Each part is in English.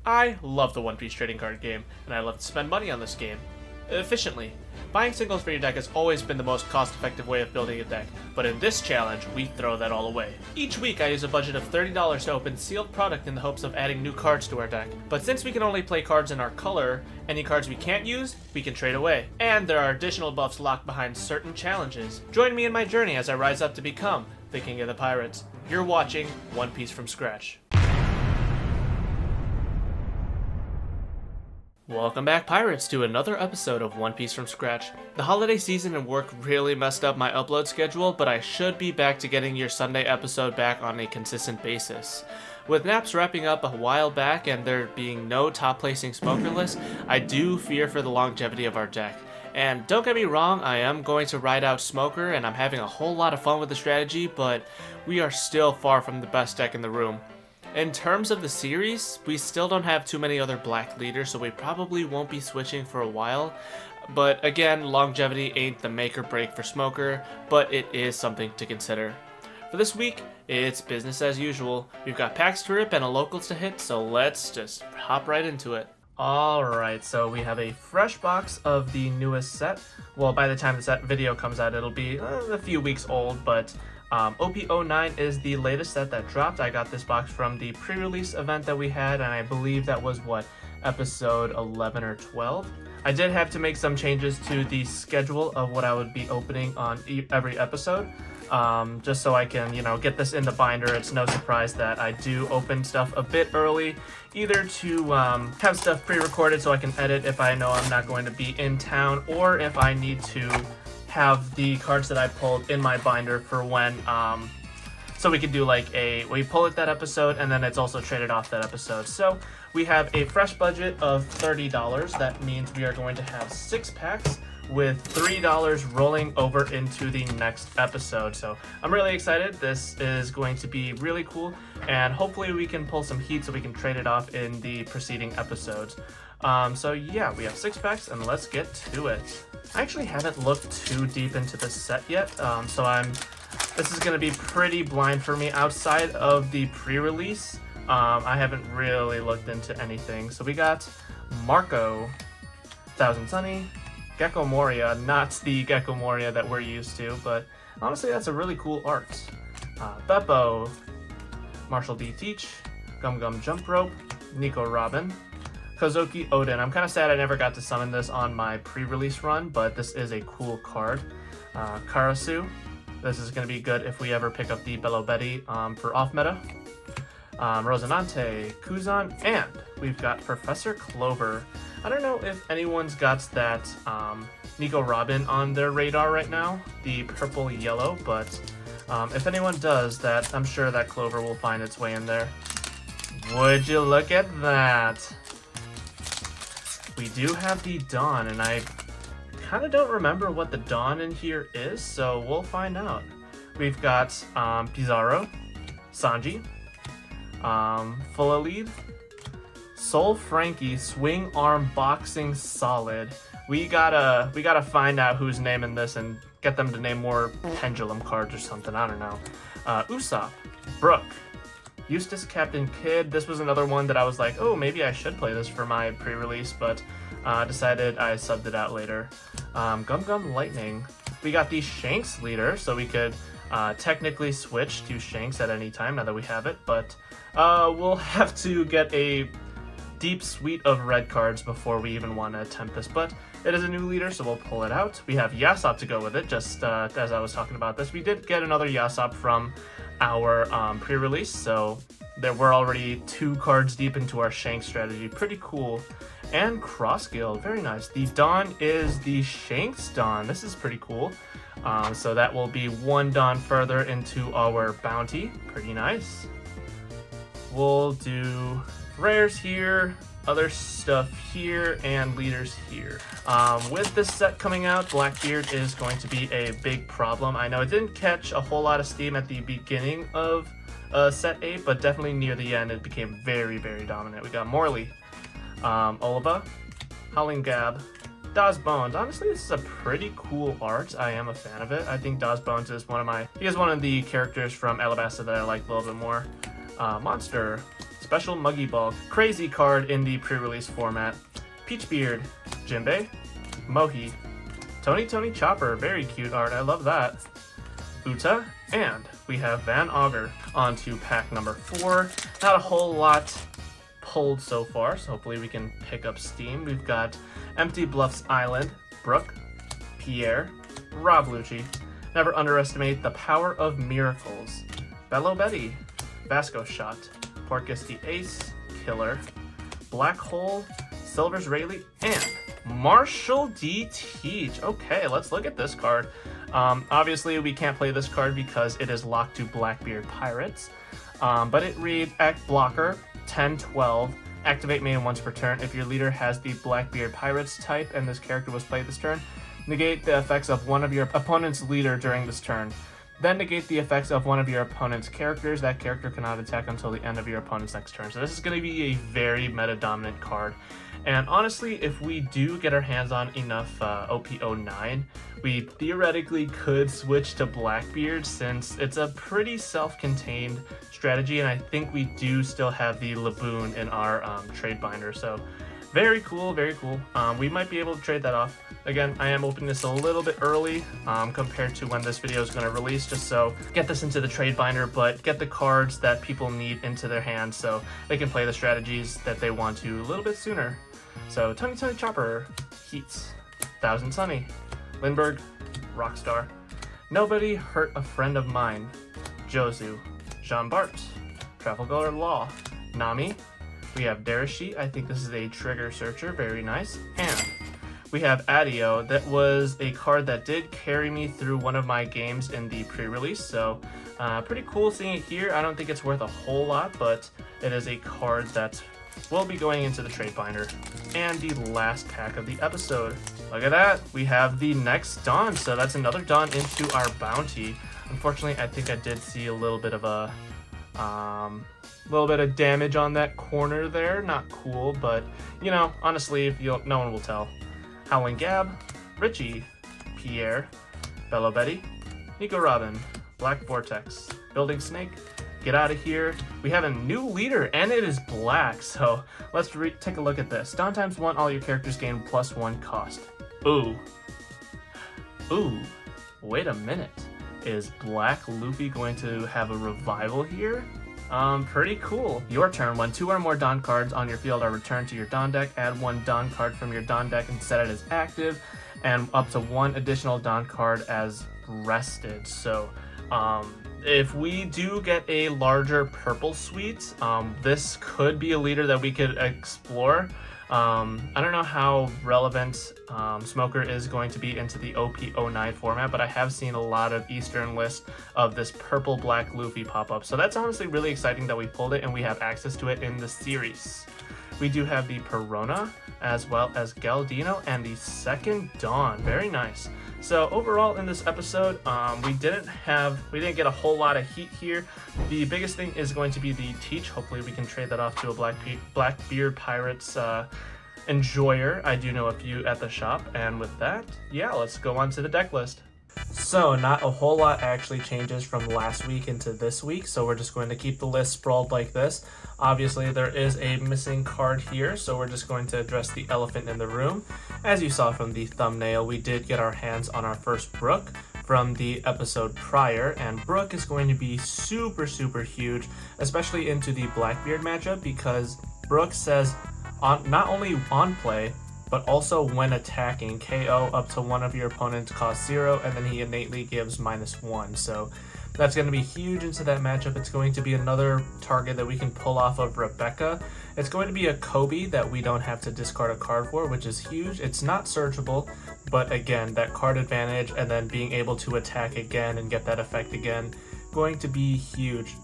I love the One Piece trading card game, and I love to spend money on this game efficiently. Buying singles for your deck has always been the most cost-effective way of building a deck, but in this challenge, we throw that all away. Each week, I use a budget of $30 to open sealed product in the hopes of adding new cards to our deck. But since we can only play cards in our color, any cards we can't use, we can trade away. And there are additional buffs locked behind certain challenges. Join me in my journey as I rise up to become the King of the Pirates. You're watching One Piece from Scratch. Welcome back, Pirates, to another episode of One Piece from Scratch. The holiday season and work really messed up my upload schedule, but I should be back to getting your Sunday episode back on a consistent basis. With Naps wrapping up a while back and there being no top placing smoker list, I do fear for the longevity of our deck. And don't get me wrong, I am going to ride out Smoker and I'm having a whole lot of fun with the strategy, but we are still far from the best deck in the room. In terms of the series, we still don't have too many other black leaders, so we probably won't be switching for a while. But again, longevity ain't the make or break for Smoker, but it is something to consider. For this week, it's business as usual. We've got packs to rip and a locals to hit, so let's just hop right into it. Alright, so we have a fresh box of the newest set. Well, by the time this video comes out, it'll be a few weeks old, but OP09 is the latest set that dropped. I got this box from the pre-release event that we had, and I believe that was, episode 11 or 12? I did have to make some changes to the schedule of what I would be opening on every episode, just so I can, get this in the binder. It's no surprise that I do open stuff a bit early, either to have stuff pre-recorded so I can edit if I know I'm not going to be in town, or if I need to have the cards that I pulled in my binder for when, so we could do we pull it that episode and then it's also traded off that episode. So we have a fresh budget of $30. That means we are going to have 6 packs with $3 rolling over into the next episode. So I'm really excited. This is going to be really cool, and hopefully we can pull some heat so we can trade it off in the preceding episodes. So yeah, we have 6 packs and let's get to it. I actually haven't looked too deep into this set yet, so this is going to be pretty blind for me outside of the pre-release. I haven't really looked into anything. So we got Marco, Thousand Sunny, Gecko Moria, not the Gecko Moria that we're used to, but honestly that's a really cool art. Beppo, Marshall D. Teach, Gum Gum Jump Rope, Nico Robin, Kozuki Odin. I'm kind of sad I never got to summon this on my pre-release run, but this is a cool card. Karasu. This is going to be good if we ever pick up the Bello Betty for off-meta. Rosinante, Kuzan, and we've got Professor Clover. I don't know if anyone's got that Nico Robin on their radar right now, the purple-yellow, but if anyone does that, I'm sure that Clover will find its way in there. Would you look at that? We do have the Dawn, and I kind of don't remember what the Dawn in here is, so we'll find out. We've got Pizarro, Sanji, Full Lead, Soul Frankie, Swing Arm Boxing Solid. We gotta find out who's naming this and get them to name more pendulum cards or something. I don't know. Usopp, Brooke, Eustace Captain Kidd. This was another one that I was like, oh, maybe I should play this for my pre-release, but decided I subbed it out later. Gum Gum Lightning. We got the Shanks leader, so we could technically switch to Shanks at any time now that we have it, but we'll have to get a deep suite of red cards before we even want to attempt this, but it is a new leader, so we'll pull it out. We have Yasop to go with it, just as I was talking about this. We did get another Yasop from our pre-release, so we're already 2 cards deep into our Shanks strategy. Pretty cool. And Cross Guild, very nice. The Dawn is the Shanks Dawn. This is pretty cool. So that will be 1 Dawn further into our bounty. Pretty nice. We'll do rares here, other stuff here, and leaders here. With this set coming out, Blackbeard is going to be a big problem. I know it didn't catch a whole lot of steam at the beginning of set 8, but definitely near the end it became very, very dominant. We got Morley, Oliva, Howling Gab, Daz Bones. Honestly, this is a pretty cool art. I am a fan of it. I think Daz Bones is one of the characters from Alabasta that I like a little bit more. Monster, Special Muggy Ball, crazy card in the pre-release format. Peachbeard, Jinbei, Mohi, Tony Chopper, very cute art, I love that. Uta, and we have Van Augur. On to pack number 4. Not a whole lot pulled so far, so hopefully we can pick up steam. We've got Empty Bluffs Island, Brooke, Pierre, Rob Lucci. Never underestimate the power of miracles. Bello Betty, Vasco Shot, Porcus the Ace, Killer, Black Hole, Silver's Rayleigh, and Marshall D. Teach. Okay, let's look at this card. Obviously, we can't play this card because it is locked to Blackbeard Pirates. But it reads, Act Blocker, 10-12, activate main once per turn. If your leader has the Blackbeard Pirates type and this character was played this turn, negate the effects of one of your opponent's leader during this turn. Then negate the effects of one of your opponent's characters. That character cannot attack until the end of your opponent's next turn. So this is going to be a very meta-dominant card. And honestly, if we do get our hands on enough OP09, we theoretically could switch to Blackbeard since it's a pretty self-contained strategy, and I think we do still have the Laboon in our trade binder. So very cool, very cool. We might be able to trade that off. Again, I am opening this a little bit early compared to when this video is going to release, just so get this into the trade binder, but get the cards that people need into their hands so they can play the strategies that they want to a little bit sooner. So Tony Chopper, Heats, Thousand Sunny, Lindbergh, Rockstar, Nobody Hurt a Friend of Mine, Jozu, Jean Bart, Trafalgar Law, Nami. We have Darashi, I think this is a Trigger Searcher, very nice. And we have Adio, that was a card that did carry me through one of my games in the pre-release, so pretty cool seeing it here. I don't think it's worth a whole lot, but it is a card that will be going into the trade binder. And the last pack of the episode. Look at that, we have the next Dawn, so that's another Dawn into our bounty. Unfortunately, I think I did see a little bit of a damage on that corner there. Not cool, but you know, honestly, if you no one will tell. Howling Gab, Richie, Pierre, Bello Betty, Nico Robin, Black Vortex, Building Snake, Get Out of Here. We have a new leader, and it is black, so let's take a look at this. Dawn times 1, all your characters gain +1 cost. Ooh, wait a minute. Is Black Luffy going to have a revival here? Pretty cool. Your turn. When 2 or more Dawn cards on your field are returned to your Dawn deck, add 1 Dawn card from your Dawn deck and set it as active, and up to 1 additional Dawn card as rested. So, if we do get a larger purple suite, this could be a leader that we could explore. I don't know how relevant Smoker is going to be into the OP09 format, but I have seen a lot of Eastern lists of this purple black Luffy pop up. So that's honestly really exciting that we pulled it and we have access to it in the series. We do have the Perona as well as Galdino and the second Dawn. Very nice. So overall in this episode, we didn't get a whole lot of heat here. The biggest thing is going to be the Teach. Hopefully we can trade that off to a Blackbeard Pirates enjoyer. I do know a few at the shop, and with that, yeah, let's go on to the deck list. So not a whole lot actually changes from last week into this week, so we're just going to keep the list sprawled like this. Obviously there is a missing card here, so we're just going to address the elephant in the room. As you saw from the thumbnail, we did get our hands on our first Brooke from the episode prior, and Brooke is going to be super huge, especially into the Blackbeard matchup, because Brooke says not only on play, but also when attacking, KO up to one of your opponent's cost 0, and then he innately gives -1. So that's going to be huge into that matchup. It's going to be another target that we can pull off of Rebecca. It's going to be a Kobe that we don't have to discard a card for, which is huge. It's not searchable, but again, that card advantage and then being able to attack again and get that effect again, going to be huge.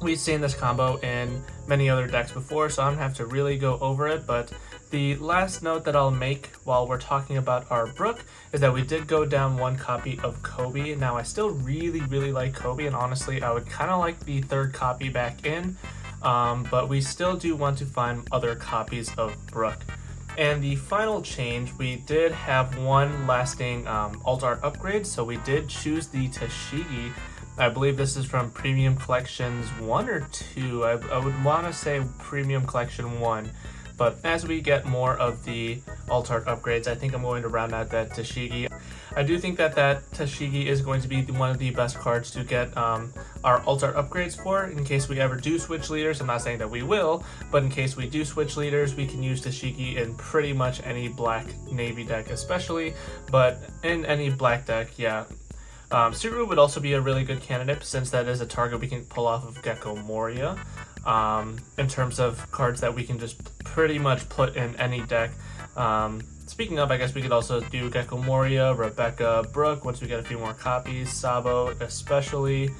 We've seen this combo in many other decks before, so I don't have to really go over it, but the last note that I'll make while we're talking about our Brooke is that we did go down 1 copy of Kobe. Now, I still really like Kobe, and honestly, I would kind of like the 3rd copy back in, but we still do want to find other copies of Brooke. And the final change, we did have 1 lasting alt art upgrade, so we did choose the Tashigi I believe this is from Premium Collections 1 or 2. I would want to say Premium Collection 1. But as we get more of the alt art upgrades, I think I'm going to round out that Tashigi. I do think that Tashigi is going to be one of the best cards to get our alt art upgrades for in case we ever do switch leaders. I'm not saying that we will, but in case we do switch leaders, we can use Tashigi in pretty much any black navy deck especially, but in any black deck, yeah. Suru would also be a really good candidate since that is a target we can pull off of Gecko Moria. In terms of cards that we can just pretty much put in any deck. Speaking of, I guess we could also do Gecko Moria, Rebecca, Brooke once we get a few more copies, Sabo especially.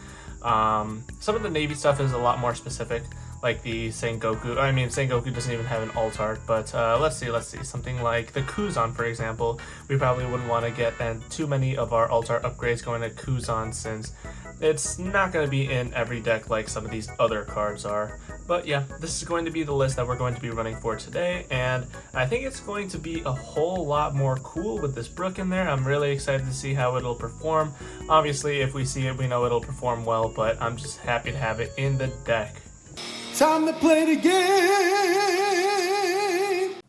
Some of the Navy stuff is a lot more specific, like the Sengoku. I mean, Sengoku doesn't even have an alt art, but let's see. Something like the Kuzan, for example. We probably wouldn't want to get too many of our alt art upgrades going to Kuzan since it's not going to be in every deck like some of these other cards are. But yeah, this is going to be the list that we're going to be running for today, and I think it's going to be a whole lot more cool with this Brook in there. I'm really excited to see how it'll perform. Obviously, if we see it, we know it'll perform well, but I'm just happy to have it in the deck. Time to play the game!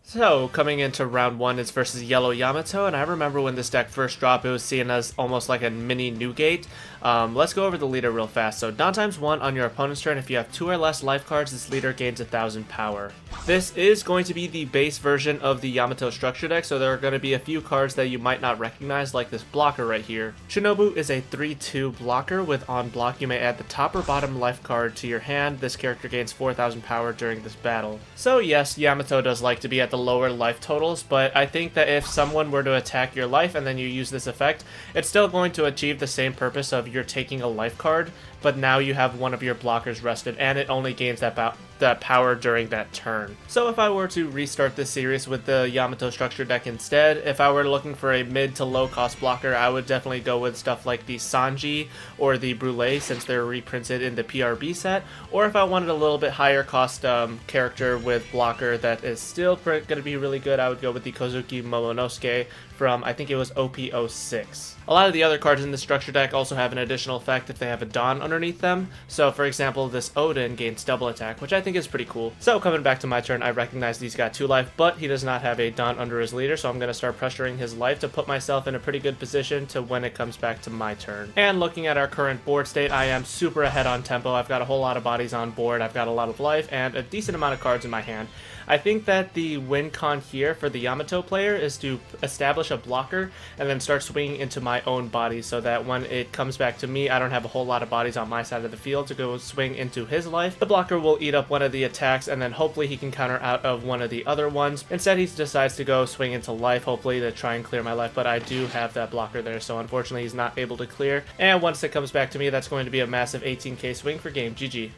So, coming into round 1 is versus Yellow Yamato, and I remember when this deck first dropped, it was seen as almost like a mini Newgate. Let's go over the leader real fast. So, Dawn times 1 on your opponent's turn. If you have 2 or less life cards, this leader gains 1000 power. This is going to be the base version of the Yamato structure deck, so there are going to be a few cards that you might not recognize, like this blocker right here. Shinobu is a 3/2 blocker with on block. You may add the top or bottom life card to your hand. This character gains 4000 power during this battle. So yes, Yamato does like to be at the lower life totals, but I think that if someone were to attack your life and then you use this effect, it's still going to achieve the same purpose of you're taking a life card, but now you have one of your blockers rested, and it only gains that power during that turn. So if I were to restart this series with the Yamato structure deck instead, if I were looking for a mid to low cost blocker, I would definitely go with stuff like the Sanji or the Brûlé since they're reprinted in the PRB set, or if I wanted a little bit higher cost character with blocker that is still going to be really good, I would go with the Kozuki Momonosuke from, I think it was OP06. A lot of the other cards in the structure deck also have an additional effect if they have a Dawn underneath them. So for example, this Odin gains double attack, which I think is pretty cool. So coming back to my turn, I recognize he's got 2 life, but he does not have a Dawn under his leader, so I'm going to start pressuring his life to put myself in a pretty good position to when it comes back to my turn. And looking at our current board state, I am super ahead on tempo. I've got a whole lot of bodies on board, I've got a lot of life, and a decent amount of cards in my hand. I think that the win con here for the Yamato player is to establish a blocker and then start swinging into my own body so that when it comes back to me, I don't have a whole lot of bodies on my side of the field to go swing into his life. The blocker will eat up one of the attacks and then hopefully he can counter out of one of the other ones. Instead, he decides to go swing into life, hopefully to try and clear my life, but I do have that blocker there, so unfortunately he's not able to clear. And once it comes back to me, that's going to be a massive 18k swing for game. GG.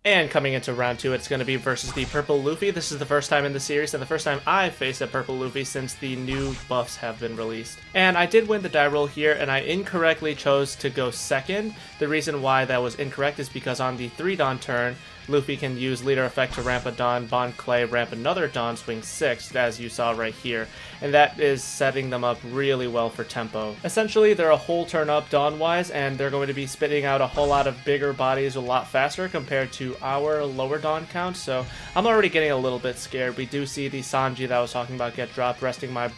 And coming into round 2, it's going to be versus the Purple Luffy. This is the first time in the series and the first time I've faced a Purple Luffy since the new buffs have been released. And I did win the die roll here, and I incorrectly chose to go second. The reason why that was incorrect is because on the 3 Dawn turn, Luffy can use leader effect to ramp a Dawn, bond Clay, ramp another Dawn, swing 6, as you saw right here. And that is setting them up really well for tempo. Essentially, they're a whole turn up Dawn-wise, and they're going to be spitting out a whole lot of bigger bodies a lot faster compared to our lower Dawn count, so I'm already getting a little bit scared. We do see the Sanji that I was talking about get dropped, resting my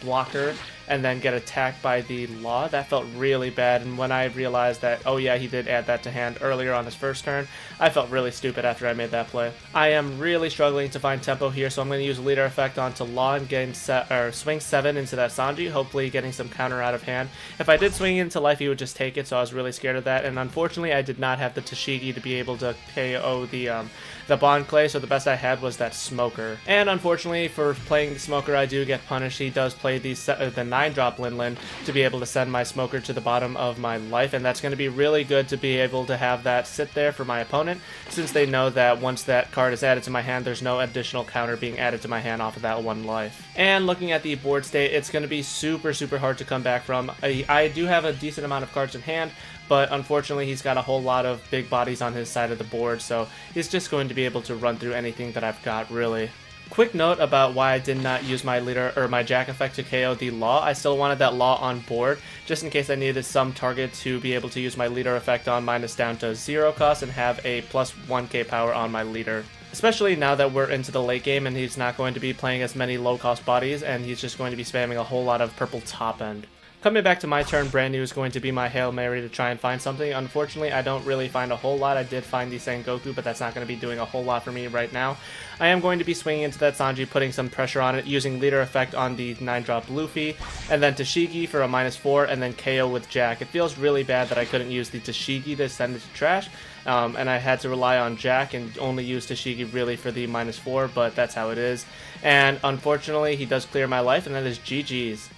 blocker, and then get attacked by the Law. That felt really bad, and when I realized that, oh yeah, he did add that to hand earlier on his first turn, I felt really stupid after I made that play. I am really struggling to find tempo here, so I'm going to use leader effect onto Law and gain swing 7 into that Sanji, hopefully getting some counter out of hand. If I did swing into life, he would just take it, so I was really scared of that, and unfortunately I did not have the Tashigi to be able to KO the Bond Clay, so the best I had was that Smoker. And unfortunately for playing the Smoker, I do get punished. He does play the 9-drop Linlin to be able to send my Smoker to the bottom of my life, and that's going to be really good to be able to have that sit there for my opponent, since they know that once that card is added to my hand, there's no additional counter being added to my hand off of that 1 life. And looking at the board state, it's going to be super hard to come back from. I do have a decent amount of cards in hand, but unfortunately he's got a whole lot of big bodies on his side of the board, so he's just going to be able to run through anything that I've got, really. Quick note about why I did not use my leader or my Jack effect to KO the Law. I still wanted that Law on board just in case I needed some target to be able to use my leader effect on, minus down to 0 cost, and have a plus 1k power on my leader. Especially now that we're into the late game and he's not going to be playing as many low cost bodies and he's just going to be spamming a whole lot of purple top end. Coming back to my turn, brand new is going to be my Hail Mary to try and find something. Unfortunately, I don't really find a whole lot. I did find the Sengoku, but that's not going to be doing a whole lot for me right now. I am going to be swinging into that Sanji, putting some pressure on it, using leader effect on the 9-drop Luffy, and then Tashigi for a -4, and then KO with Jack. It feels really bad that I couldn't use the Tashigi to send it to trash, and I had to rely on Jack and only use Tashigi really for the -4, but that's how it is. And unfortunately, he does clear my life, and that is GG's.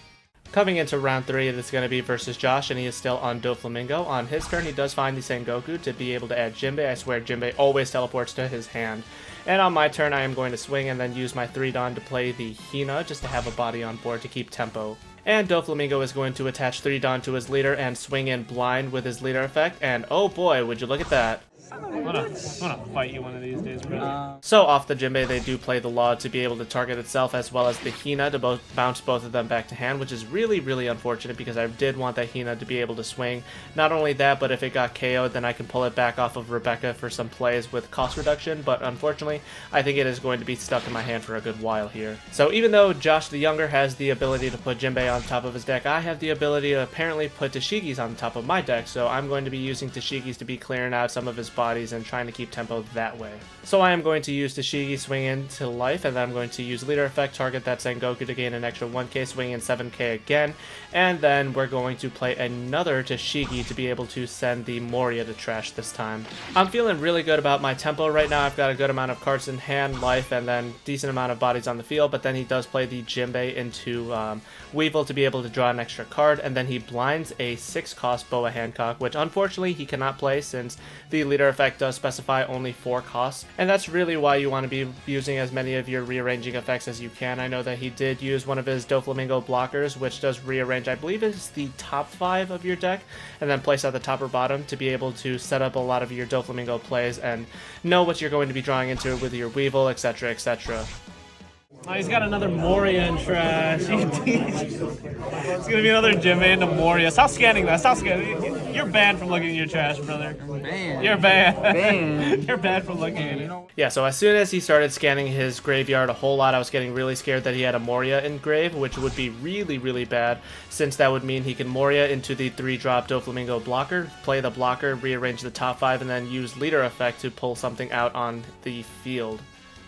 Coming into round 3, it's going to be versus Josh, and he is still on Doflamingo. On his turn, he does find the Sengoku to be able to add Jinbei. I swear Jinbei always teleports to his hand. And on my turn, I am going to swing and then use my 3-Don to play the Hina, just to have a body on board to keep tempo. And Doflamingo is going to attach 3-Don to his leader and swing in blind with his leader effect, and oh boy, would you look at that. I'm gonna fight you one of these days, bro. So off the Jinbei, they do play the Law to be able to target itself, as well as the Hina to bounce both of them back to hand, which is really, really unfortunate because I did want that Hina to be able to swing. Not only that, but if it got KO'd, then I can pull it back off of Rebecca for some plays with cost reduction, but unfortunately, I think it is going to be stuck in my hand for a good while here. So even though Josh the Younger has the ability to put Jinbei on top of his deck, I have the ability to apparently put Tashigi's on top of my deck, so I'm going to be using Tashigi's to be clearing out some of his bodies and trying to keep tempo that way. So I am going to use Tashigi, swing into life, and then I'm going to use leader effect, target that Sengoku to gain an extra 1k, swing in 7k again, and then we're going to play another Tashigi to be able to send the Moria to trash this time. I'm feeling really good about my tempo right now. I've got a good amount of cards in hand, life, and then decent amount of bodies on the field, but then he does play the Jinbei into Weevil to be able to draw an extra card, and then he blinds a 6-cost Boa Hancock, which unfortunately he cannot play since the leader effect does specify only 4 costs, and that's really why you want to be using as many of your rearranging effects as you can. I know that he did use one of his Doflamingo blockers, which does rearrange, I believe it's the top 5 of your deck, and then place at the top or bottom to be able to set up a lot of your Doflamingo plays and know what you're going to be drawing into with your Weevil, etc, etc. Oh, he's got another Moria in trash. It's gonna be another Jinbei into Moria. Stop scanning that. Stop scanning. You're banned from looking at your trash, brother. Banned. You're banned. Banned. You're banned from looking at it. Yeah, so as soon as he started scanning his graveyard a whole lot, I was getting really scared that he had a Moria in grave, which would be really, really bad, since that would mean he can Moria into the 3-drop Doflamingo blocker, play the blocker, rearrange the top 5, and then use leader effect to pull something out on the field.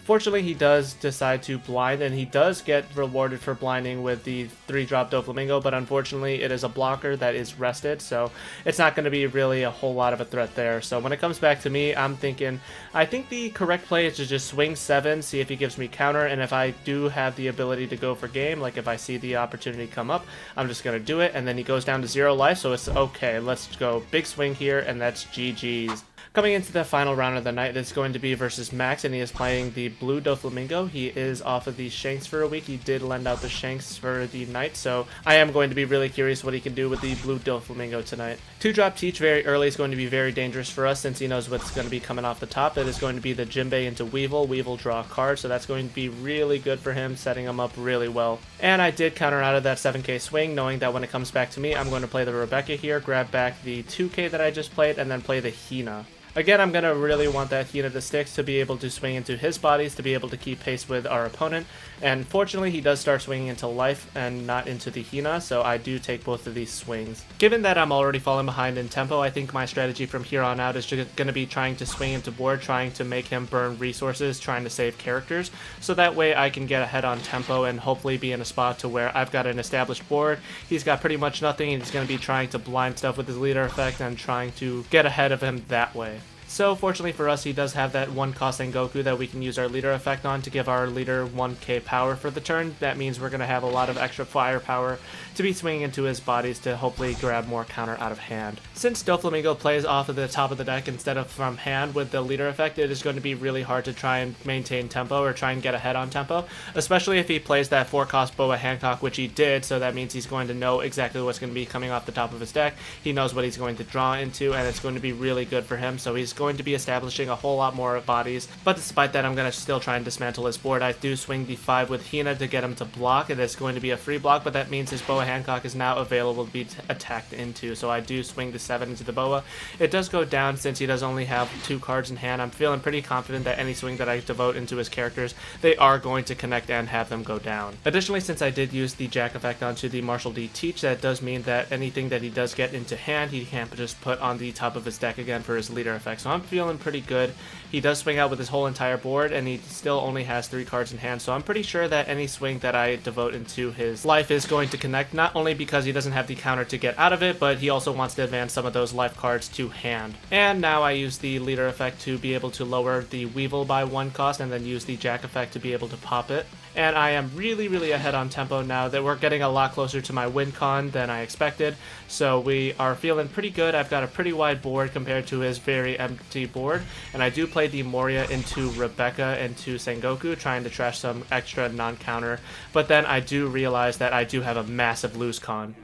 Fortunately, he does decide to blind, and he does get rewarded for blinding with the 3-drop Doflamingo, but unfortunately it is a blocker that is rested, so it's not going to be really a whole lot of a threat there. So when it comes back to me, I'm thinking, I think the correct play is to just swing 7, see if he gives me counter, and if I do have the ability to go for game, like if I see the opportunity come up, I'm just going to do it, and then he goes down to 0 life, so it's okay, let's go big swing here, and that's GG's. Coming into the final round of the night, it's going to be versus Max, and he is playing the blue Doflamingo. He is off of the Shanks for a week. He did lend out the Shanks for the night, so I am going to be really curious what he can do with the blue Doflamingo tonight. 2-drop Teach very early is going to be very dangerous for us since he knows what's going to be coming off the top. It is going to be the Jinbei into Weevil. Weevil draw a card, so that's going to be really good for him, setting him up really well. And I did counter out of that 7k swing, knowing that when it comes back to me, I'm going to play the Rebecca here, grab back the 2k that I just played, and then play the Hina. Again, I'm going to really want that Hina to stick to be able to swing into his bodies to be able to keep pace with our opponent. And fortunately, he does start swinging into life and not into the Hina, so I do take both of these swings. Given that I'm already falling behind in tempo, I think my strategy from here on out is just going to be trying to swing into board, trying to make him burn resources, trying to save characters, so that way I can get ahead on tempo and hopefully be in a spot to where I've got an established board. He's got pretty much nothing, and he's going to be trying to blind stuff with his leader effect and trying to get ahead of him that way. So fortunately for us, he does have that 1-cost Sengoku that we can use our leader effect on to give our leader 1k power for the turn. That means we're going to have a lot of extra firepower to be swinging into his bodies to hopefully grab more counter out of hand. Since Doflamingo plays off of the top of the deck instead of from hand with the leader effect, it is going to be really hard to try and maintain tempo or try and get ahead on tempo, especially if he plays that 4-cost Boa Hancock, which he did, so that means he's going to know exactly what's going to be coming off the top of his deck. He knows what he's going to draw into, and it's going to be really good for him, so he's going to be establishing a whole lot more bodies, but despite that, I'm going to still try and dismantle his board. I do swing the 5 with Hina to get him to block. It is going to be a free block, but that means his Boa Hancock is now available to be attacked into, so I do swing the 7 into the Boa. It does go down since he does only have 2 cards in hand. I'm feeling pretty confident that any swing that I devote into his characters, they are going to connect and have them go down. Additionally, since I did use the Jack effect onto the Marshall D Teach, that does mean that anything that he does get into hand, he can't just put on the top of his deck again for his leader effect. So I'm feeling pretty good. He does swing out with his whole entire board, and he still only has 3 cards in hand, so I'm pretty sure that any swing that I devote into his life is going to connect, not only because he doesn't have the counter to get out of it, but he also wants to advance some of those life cards to hand. And now I use the leader effect to be able to lower the Weevil by 1 cost, and then use the Jack effect to be able to pop it. And I am really ahead on tempo now that we're getting a lot closer to my win con than I expected, so we are feeling pretty good. I've got a pretty wide board compared to his very empty board, and I do play the Moria into Rebecca into Sengoku, trying to trash some extra non-counter, but then I do realize that I do have a massive lose con.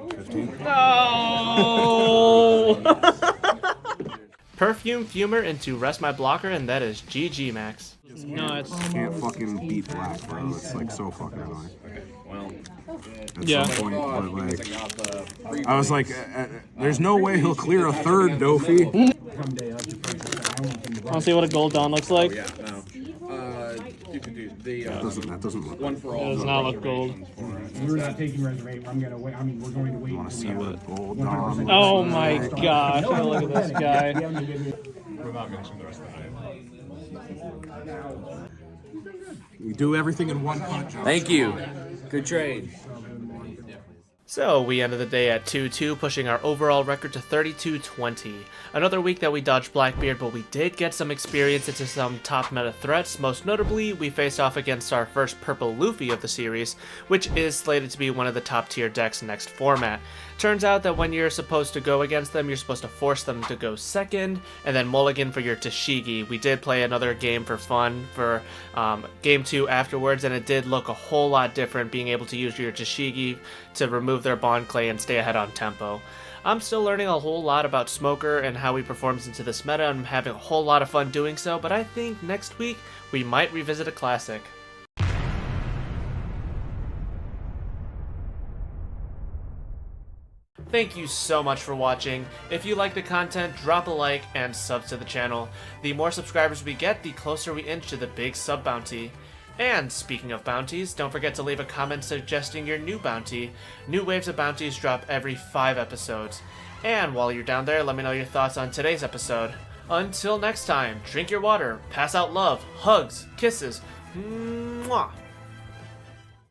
15. No! Perfume Fumer into Rest My Blocker, and that is GG, Max. Nuts. Can't fucking beat black, bro. It's like so fucking annoying. At Yeah. some point, but like, I was like, there's no way he'll clear a 3rd, Dofy. Want to see what a gold dawn looks like? You can do the That doesn't look. one for It all. does not look gold. We're not taking reservation. I'm gonna wait. I mean, we're going to wait. I want to see what gold Dom. Oh my gosh, look at this guy. We do everything in one punch. Thank you. Good trade. So we ended the day at 2-2, pushing our overall record to 32-20. Another week that we dodged Blackbeard, but we did get some experience into some top meta threats. Most notably, we faced off against our first purple Luffy of the series, which is slated to be one of the top tier decks next format. Turns out that when you're supposed to go against them, you're supposed to force them to go second, and then mulligan for your Tashigi. We did play another game for fun for game 2 afterwards, and it did look a whole lot different being able to use your Tashigi to remove their Bond Clay and stay ahead on tempo. I'm still learning a whole lot about Smoker and how he performs into this meta, and I'm having a whole lot of fun doing so, but I think next week we might revisit a classic. Thank you so much for watching. If you like the content, drop a like and sub to the channel. The more subscribers we get, the closer we inch to the big sub bounty. And speaking of bounties, don't forget to leave a comment suggesting your new bounty. New waves of bounties drop every 5 episodes. And while you're down there, let me know your thoughts on today's episode. Until next time, drink your water, pass out love, hugs, kisses. Mwah.